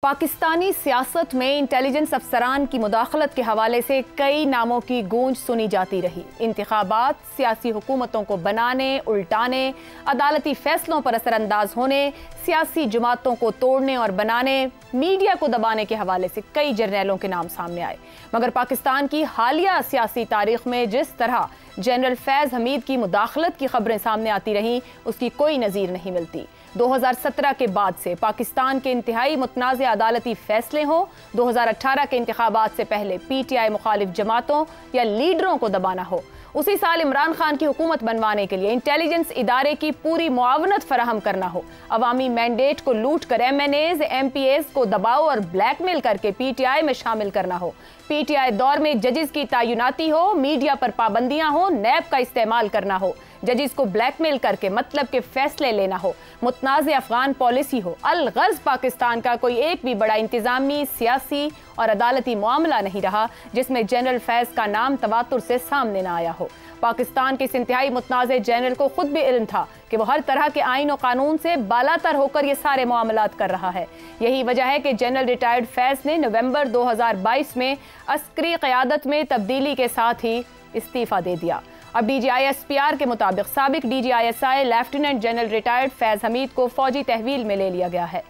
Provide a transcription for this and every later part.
पाकिस्तानी सियासत में इंटेलिजेंस अफसरान की मुदाखलत के हवाले से कई नामों की गूंज सुनी जाती रही। इंतखाबात, सियासी हुकूमतों को बनाने, उल्टाने, अदालती फैसलों पर असरअंदाज होने, सियासी जमातों को तोड़ने और बनाने, मीडिया को दबाने के हवाले से कई जर्नैलों के नाम सामने आए। मगर पाकिस्तान की हालिया सियासी तारीख में जिस तरह जनरल फैज़ हमीद की मुदाखलत की खबरें सामने आती रहीं, उसकी कोई नज़ीर नहीं मिलती। 2017 के बाद से पाकिस्तान के इंतहाई मुतनाज़ अदालती फैसले हों, 2018 के इंतखाबात से पहले PTI मुखालिफ जमातों या लीडरों को दबाना हो, उसी साल इमरान खान की हुकूमत बनवाने के लिए इंटेलिजेंस इदारे की पूरी मुआवनत फराहम करना हो, अवामी मैंडेट को लूट कर MNAs, MPAs को दबाव और ब्लैकमेल करके PTI में शामिल करना हो, PTI दौर में जजेस की तैनाती हो, मीडिया पर पाबंदियां हो, नैब का इस्तेमाल करना हो, जजेस को ब्लैकमेल करके मतलब के फैसले लेना हो, मुतनाज़ अफगान पॉलिसी हो। अलगज़ पाकिस्तान का कोई एक भी बड़ा इंतजामी, सियासी और अदालती मामला नहीं रहा जिसमें जनरल फैज़ का नाम तवातुर से सामने ना आया हो। पाकिस्तान के इस इंतहाई मुतनाज़ जनरल को खुद भी इल्म था कि वह हर तरह के आइन और कानून से बालातर होकर ये सारे मामलात कर रहा है। यही वजह है कि जनरल रिटायर्ड फैज़ ने नवंबर 2022 में अस्करी क़यादत में तब्दीली के साथ ही इस्तीफ़ा दे दिया। अब DGISPR के मुताबिक साबिक DGISI लेफ्टिनेंट जनरल रिटायर्ड फैज़ हमीद को फौजी तहवील में ले लिया गया है।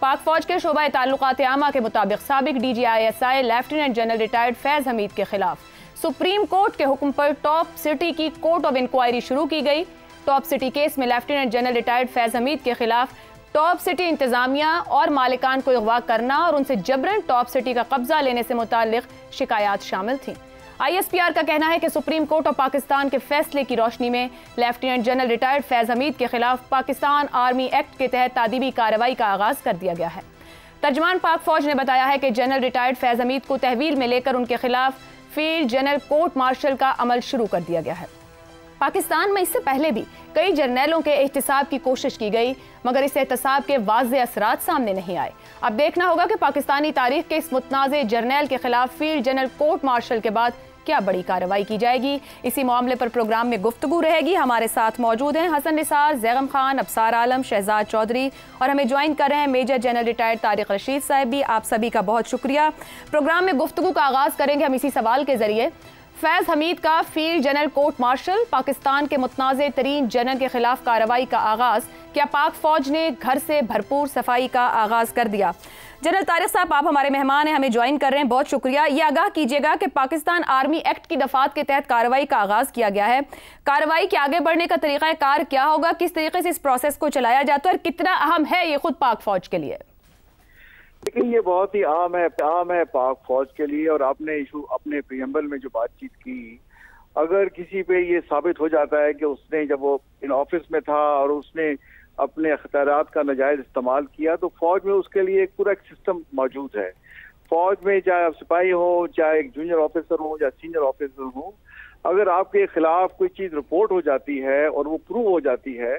पाक फौज के शोबा ताल्लुकात आमा के मुताबिक साबिक DGISI लेफ्टिनेंट जनरल रिटायर्ड फैज़ हमीद के खिलाफ सुप्रीम कोर्ट के हुक्म पर टॉप सिटी की कोर्ट ऑफ इंक्वायरी शुरू की गई। टॉप सिटी केस में लेफ्टिनेंट जनरल रिटायर्ड फैज़ हमीद के खिलाफ टॉप सिटी इंतजामिया और मालिकान को अगवा करना और उनसे जबरन टॉप सिटी का कब्जा लेने से मुताल्लिक शिकायत शामिल थी। ISPR का कहना है कि सुप्रीम कोर्ट ऑफ पाकिस्तान के फैसले की रोशनी में लेफ्टिनेंट जनरल रिटायर्ड फैज़ हमीद के खिलाफ पाकिस्तान आर्मी एक्ट के तहत तादीबी कार्रवाई का आगाज कर दिया गया है। तर्जमान पाक फौज ने बताया है कि जनरल रिटायर्ड फैज़ हमीद को तहवील में लेकर उनके खिलाफ फील्ड जनरल कोर्ट मार्शल का अमल शुरू कर दिया गया है। पाकिस्तान में इससे पहले भी कई जर्नैलों के एहतिसाब की कोशिश की गई, मगर इस एहतिसाब के वाज़े असरात सामने नहीं आए। अब देखना होगा कि पाकिस्तानी तारीख के इस मुतनाज़े जर्नैल के खिलाफ फील्ड जनरल कोर्ट मार्शल के बाद क्या बड़ी कार्रवाई की जाएगी। इसी मामले पर प्रोग्राम में गुफ्तगू रहेगी। हमारे साथ मौजूद हैं हसन निसार, जैगम खान, अबसार आलम, शहजाद चौधरी और हमें ज्वाइन कर रहे हैं major general retired Tariq Rashid sahab भी। आप सभी का बहुत शुक्रिया। प्रोग्राम में गुफ्तगू का आगाज़ करेंगे हम इसी सवाल के जरिए। फैज़ हमीद का field general court martial, Pakistan के मुतनाज़े तरीन जनरल के खिलाफ कार्रवाई का आगाज़, क्या पाक फौज ने घर से भरपूर सफाई का आगाज़ कर दिया? जनरल तारिक साहब, आप हमारे मेहमान हैं, हमें ज्वाइन कर रहे हैं, बहुत शुक्रिया। ये आगाह कीजिएगा कि पाकिस्तान आर्मी एक्ट की दफात के तहत कार्रवाई का आगाज़ किया गया है। कार्रवाई के आगे बढ़ने का तरीक़ा कार क्या होगा, किस तरीके से इस प्रोसेस को चलाया जाता है और कितना अहम है ये खुद पाक फौज के लिए? लेकिन ये बहुत ही आम है पाक फौज के लिए। और आपने इशू अपने प्रीएम्बल में जो बातचीत की, अगर किसी पे ये साबित हो जाता है कि उसने जब वो इन ऑफिस में था और उसने अपने अख्तियारात का नाजायज इस्तेमाल किया, तो फौज में उसके लिए एक पूरा सिस्टम मौजूद है। फौज में चाहे सिपाही हो, चाहे एक जूनियर ऑफिसर हो या सीनियर ऑफिसर हो, अगर आपके खिलाफ कोई चीज रिपोर्ट हो जाती है और वो प्रूव हो जाती है,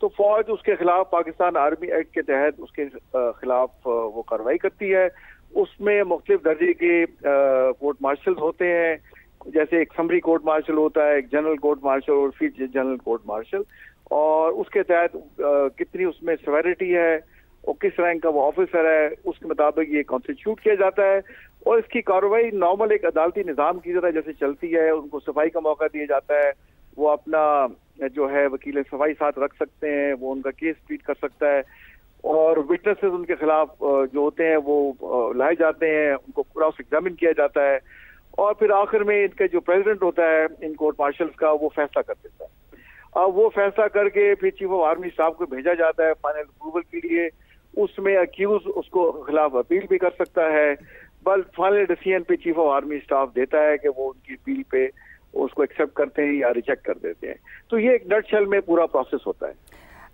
तो फौज उसके खिलाफ पाकिस्तान आर्मी एक्ट के तहत उसके खिलाफ वो कार्रवाई करती है। उसमें मुख्तलिफ दर्जे के कोर्ट मार्शल होते हैं, जैसे एक समरी कोर्ट मार्शल होता है, एक जनरल कोर्ट मार्शल और फील्ड जनरल कोर्ट मार्शल, और उसके तहत कितनी उसमें सेवेरिटी है और किस रैंक का वो ऑफिसर है, उसके मुताबिक ये कॉन्स्टिट्यूट किया जाता है। और इसकी कार्रवाई नॉर्मल एक अदालती निज़ाम की तरह जैसे चलती है। उनको सफाई का मौका दिया जाता है, वो अपना जो है वकील सफाई साथ रख सकते हैं, वो उनका केस ट्रीट कर सकता है, और विटनेसेस उनके खिलाफ जो होते हैं वो लाए जाते हैं, उनको क्रॉस एग्जामिन किया जाता है, और फिर आखिर में इनका जो प्रेसिडेंट होता है इन कोर्ट मार्शल्स का, वो फैसला कर देता है। अब वो फैसला करके फिर चीफ ऑफ आर्मी स्टाफ को भेजा जाता है फाइनल अप्रूवल के लिए। उसमें अक्यूज उसको खिलाफ अपील भी कर सकता है, बस फाइनल डिसीजन पे चीफ ऑफ आर्मी स्टाफ देता है कि वो उनकी अपील पे उसको एक्सेप्ट करते हैं या रिजेक्ट कर देते हैं। तो ये एक नटशेल में पूरा प्रोसेस होता है।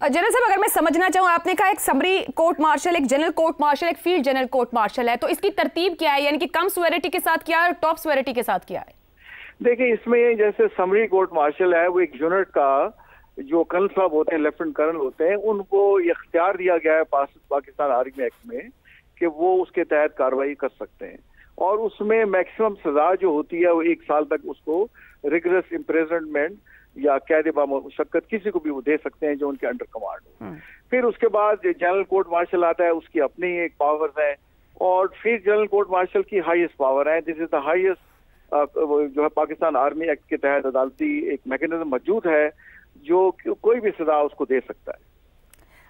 जनरल साहब, अगर मैं समझना चाहूँ, आपने कहा एक समरी कोर्ट मार्शल, एक जनरल कोर्ट मार्शल, एक फील्ड जनरल कोर्ट मार्शल है, तो इसकी तरतीब क्या है? यानी कि कम सिवियरिटी के साथ क्या है और टॉप सिवियरिटी के साथ क्या है? देखिए, इसमें जैसे समरी कोर्ट मार्शल है, वो एक यूनिट का जो कर्नल साहब होते हैं, लेफ्टिनेंट कर्नल होते हैं, उनको ये इख्तियार दिया गया है पाकिस्तान आर्मी एक्ट में कि वो उसके तहत कार्रवाई कर सकते हैं, और उसमें मैक्सिमम सजा जो होती है वो 1 साल तक उसको रिगरस इम्प्रिजनमेंट या कैद बामुशक्कत किसी को भी वो दे सकते हैं जो उनके अंडर कमांड हो। फिर उसके बाद जनरल कोर्ट मार्शल आता है, उसकी अपनी एक पावर्स है और फिर जनरल कोर्ट मार्शल की हाईएस्ट पावर है। दिस इज द हाईएस्ट जो है पाकिस्तान आर्मी एक्ट के तहत अदालती एक मैकेनिज्म मौजूद है जो कोई भी सजा उसको दे सकता है।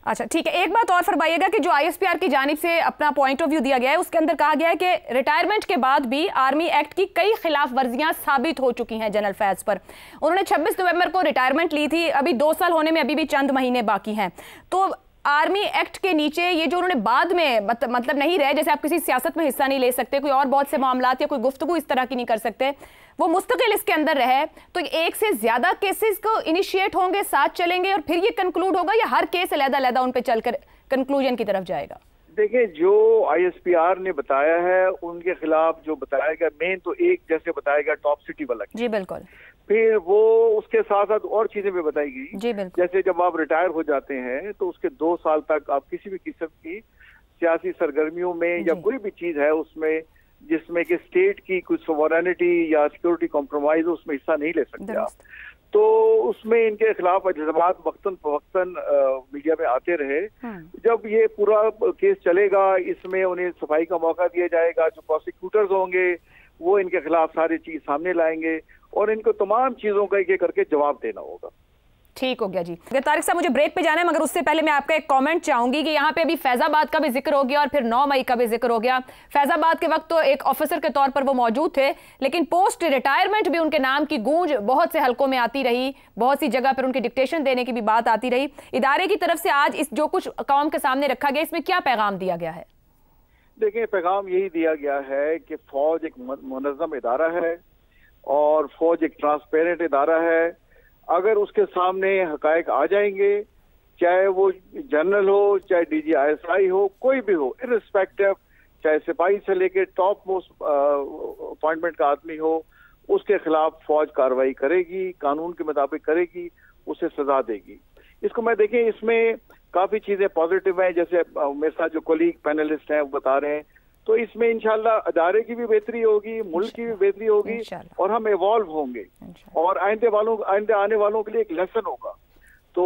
अच्छा ठीक है, एक बात और फरमाइएगा कि जो आईएसपीआर की जानिब से अपना पॉइंट ऑफ व्यू दिया गया है उसके अंदर कहा गया है कि रिटायरमेंट के बाद भी आर्मी एक्ट की कई खिलाफ वर्जियां साबित हो चुकी हैं जनरल फैज पर। उन्होंने 26 नवंबर को रिटायरमेंट ली थी, अभी 2 साल होने में अभी भी चंद महीने बाकी हैं। तो आर्मी एक्ट के नीचे ये जो उन्होंने बाद में मतलब नहीं रहे, जैसे आप किसी सियासत में हिस्सा नहीं ले सकते, कोई और बहुत से मामलात या कोई गुफ्तगू इस तरह की नहीं कर सकते, वो मुस्तकिल इसके अंदर रहे, तो एक से ज्यादा केसेस को इनिशिएट होंगे, साथ चलेंगे और फिर ये कंक्लूड होगा या हर केस अलग-अलग उन पे चलकर कंक्लूजन की तरफ जाएगा? देखिए, जो आईएसपीआर ने बताया है उनके खिलाफ जो बताया गया मेन तो एक जैसे बताया गया टॉप सिटी वाला, जी बिल्कुल, फिर वो उसके साथ साथ और चीजें भी बताई गई। जी बिल्कुल, जैसे जब आप रिटायर हो जाते हैं तो उसके 2 साल तक आप किसी भी किस्म की सियासी सरगर्मियों में या कोई भी चीज है उसमें जिसमें कि स्टेट की कुछ सोवरेनिटी या सिक्योरिटी कॉम्प्रोमाइज उसमें हिस्सा नहीं ले सकते आप। तो उसमें इनके खिलाफ इल्जामात वक्तन फवक्तन मीडिया में आते रहे। जब ये पूरा केस चलेगा इसमें उन्हें सफाई का मौका दिया जाएगा, जो प्रोसिक्यूटर्स होंगे वो इनके खिलाफ सारी चीज सामने लाएंगे और इनको तमाम चीजों का एक एक करके जवाब देना होगा। ठीक हो गया जी। तारिक साहब, मुझे ब्रेक पे जाना है, मगर उससे पहले मैं आपका एक कमेंट चाहूंगी कि यहाँ पे अभी फैजाबाद का भी जिक्र हो गया और फिर 9 मई का भी जिक्र हो गया। फैजाबाद के वक्त तो एक ऑफिसर के तौर पर वो मौजूद थे, लेकिन पोस्ट रिटायरमेंट भी उनके नाम की गूंज बहुत से हलकों में आती रही, बहुत सी जगह पर उनकी डिक्टेशन देने की भी बात आती रही। इदारे की तरफ से आज इस जो कुछ कौम के सामने रखा गया, इसमें क्या पैगाम दिया गया है? देखिए, पैगाम यही दिया गया है कि फौज एक मुनज़्ज़म इदारा है और फौज एक ट्रांसपेरेंट इदारा है। अगर उसके सामने हकायक आ जाएंगे, चाहे वो जनरल हो, चाहे DGISI हो, कोई भी हो, इर्रिस्पेक्टिव, चाहे सिपाही से लेके टॉप मोस्ट अपॉइंटमेंट का आदमी हो, उसके खिलाफ फौज कार्रवाई करेगी, कानून के मुताबिक करेगी, उसे सजा देगी। इसको मैं देखें, इसमें काफी चीजें पॉजिटिव हैं, जैसे मेरे साथ जो कोलीग पैनलिस्ट हैं वो बता रहे हैं, तो इसमें इंशाल्लाह अदारे की भी बेहतरी होगी, मुल्क की भी बेहतरी होगी और हम इवॉल्व होंगे और आइंदे आने वालों के लिए एक लेसन होगा। तो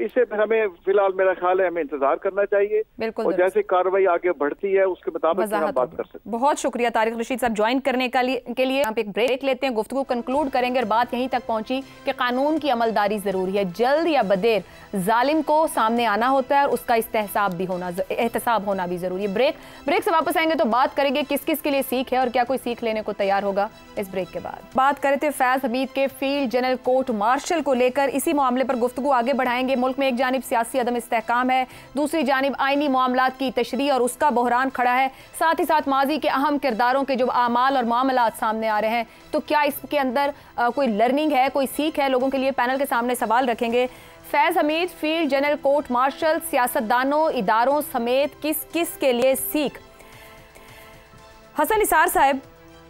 इसे हमें फिलहाल मेरा ख्याल है हमें इंतजार करना चाहिए और जैसे कार्रवाई आगे बढ़ती है उसके मुताबिक हम बात कर सकते हैं। बहुत शुक्रिया तारिक रशीद साहब ज्वाइन करने के लिए। हम एक ब्रेक लेते हैं, गुफ्तगू कंक्लूड करेंगे और बात यहीं तक पहुंची कि कानून की अमलदारी जरूरी है, जल्द या बदेर जालिम को सामने आना होता है और उसका एहतसाब होना भी जरूरी है। ब्रेक से वापस आएंगे तो बात करेंगे किस किस के लिए सीख है और क्या कोई सीख लेने को तैयार होगा। इस ब्रेक के बाद बात करें थे फैज हमीद के फील्ड जनरल कोर्ट मार्शल को लेकर, इसी मामले पर गुफ्तगू आगे बढ़ाएंगे। मुल्क में एक जानिब सियासी अदम इस्तेहकाम है, दूसरी जानिब आईनी मामलात की तशरीह और उसका बहरान खड़ा है, साथ ही साथ माजी के अहम किरदारों के जो आमाल और मामलात सामने आ रहे हैं, तो क्या इसके अंदर कोई लर्निंग है, कोई सीख है लोगों के लिए? पैनल के सामने सवाल रखेंगे। Faiz Hameed field general court martial, सियासतदानों, इदारों समेत किस किस के लिए सीख? हसन निसार साहब,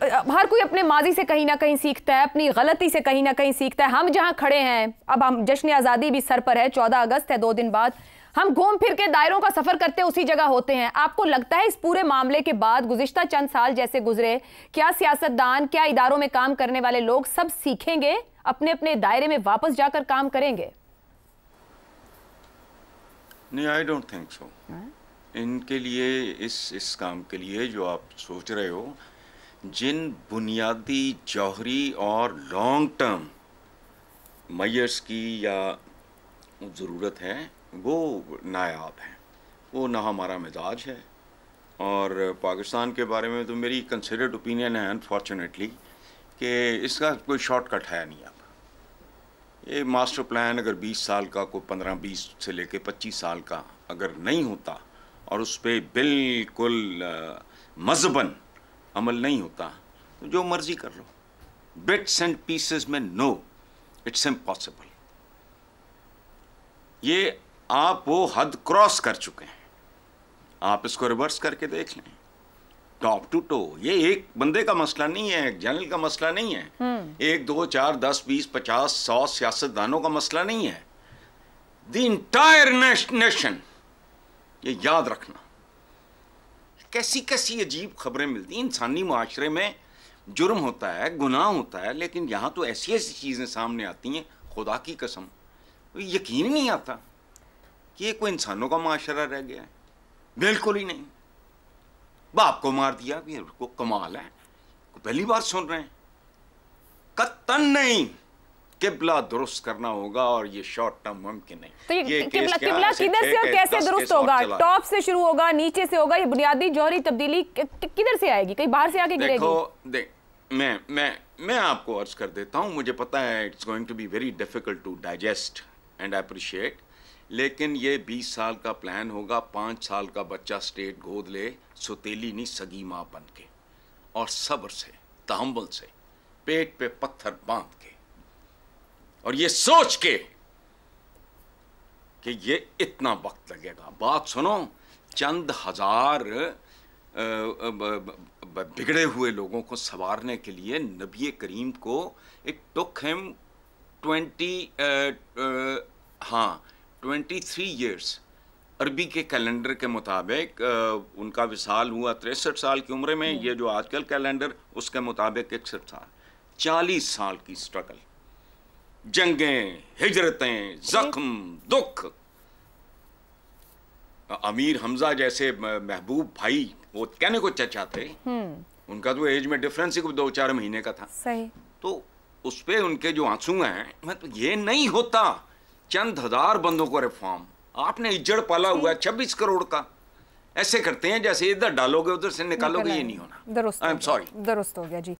हर कोई अपने माजी से कहीं ना कहीं सीखता है, अपनी गलती से कहीं ना कहीं सीखता है। हम जहां खड़े हैं, अब हम जश्न आज़ादी भी सर पर है, 14 अगस्त है 2 दिन बाद, हम घूम फिर के दायरों का सफर करते उसी जगह होते हैं। आपको लगता है इस पूरे मामले के बाद गुज़िश्ता चंद साल जैसे गुजरे, क्या सियासतदान, क्या इदारों में काम करने वाले लोग सब सीखेंगे, अपने अपने दायरे में वापस जाकर काम करेंगे? नहीं, आई डोंट थिंक सो। इनके लिए इस काम के लिए जो आप सोच रहे हो, जिन बुनियादी जौहरी और लॉन्ग टर्म मेजर्स की या ज़रूरत है वो नायाब हैं, वो ना हमारा मिजाज है। और पाकिस्तान के बारे में तो मेरी कंसिडर्ड ओपिनियन है अनफॉर्चुनेटली कि इसका कोई शॉर्टकट है नहीं। अब ये मास्टर प्लान अगर 20 साल का, कोई 15-20 से लेके 25 साल का अगर नहीं होता और उस पर बिल्कुल मज़बन अमल नहीं होता तो जो मर्जी कर लो, बिट्स एंड पीसेस में नो, इट्स इम्पॉसिबल। ये आप वो हद क्रॉस कर चुके हैं। आप इसको रिवर्स करके देख लें, टॉप टू टो। ये एक बंदे का मसला नहीं है, एक जनरल का मसला नहीं है, 1, 2, 4, 10, 20, 50, 100 सियासतदानों का मसला नहीं है, द इंटायर नेशन। ये याद रखना। कैसी कैसी अजीब खबरें मिलती हैं। इंसानी माशरे में जुर्म होता है, गुनाह होता है, लेकिन यहाँ तो ऐसी ऐसी चीज़ें सामने आती हैं, खुदा की कसम यकीन ही नहीं आता कि ये कोई इंसानों का माशरा रह गया है। बिल्कुल ही नहीं। बाप को मार दिया, ये को कमाल है, पहली बार सुन रहे हैं। कतन नहीं, किबला दुरुस्त करना होगा और ये शॉर्ट टर्म मुमकिन नहीं। तो ये किबला किधर से और कैसे दुरुस्त होगा? टॉप से शुरू होगा, नीचे से होगा? ये बुनियादी जौहरी तब्दीली किधर से आएगी? कहीं बाहर से आके गिरेगी? देख मैं आपको अर्ज कर देता हूं, मुझे पता है it's going to be very difficult to digest and appreciate, लेकिन ये 20 साल का प्लान होगा। 5 साल का बच्चा स्टेट गोद ले, सुतीली नहीं सगी माँ बन के, और सब्र से, तहम्मुल से, पेट पे पत्थर बांध के, और ये सोच के कि ये इतना वक्त लगेगा। बात सुनो, चंद हजार बिगड़े हुए लोगों को संवारने के लिए नबी करीम को इट टुक हिम 23 ईयर्स। अरबी के कैलेंडर के मुताबिक उनका विसाल हुआ 63 साल की उम्र में, ये जो आजकल कैलेंडर उसके मुताबिक 61 साल, 40 साल की स्ट्रगल, जंगें, हिजरतें, जख्म, दुख। अमीर हमजा जैसे महबूब भाई, वो कहने को चचा थे, उनका तो एज में डिफरेंस ही 2-4 महीने का था। सही। तो उस पे उनके जो आंसू हैं, मतलब ये नहीं होता चंद हजार बंदों को रिफॉर्म। आपने इज्जड़ पाला हुआ 26 करोड़ का, ऐसे करते हैं जैसे इधर डालोगे उधर से निकालोगे, ये नहीं होना। दुरुस्त, आई एम सॉरी, दुरुस्त हो गया जी।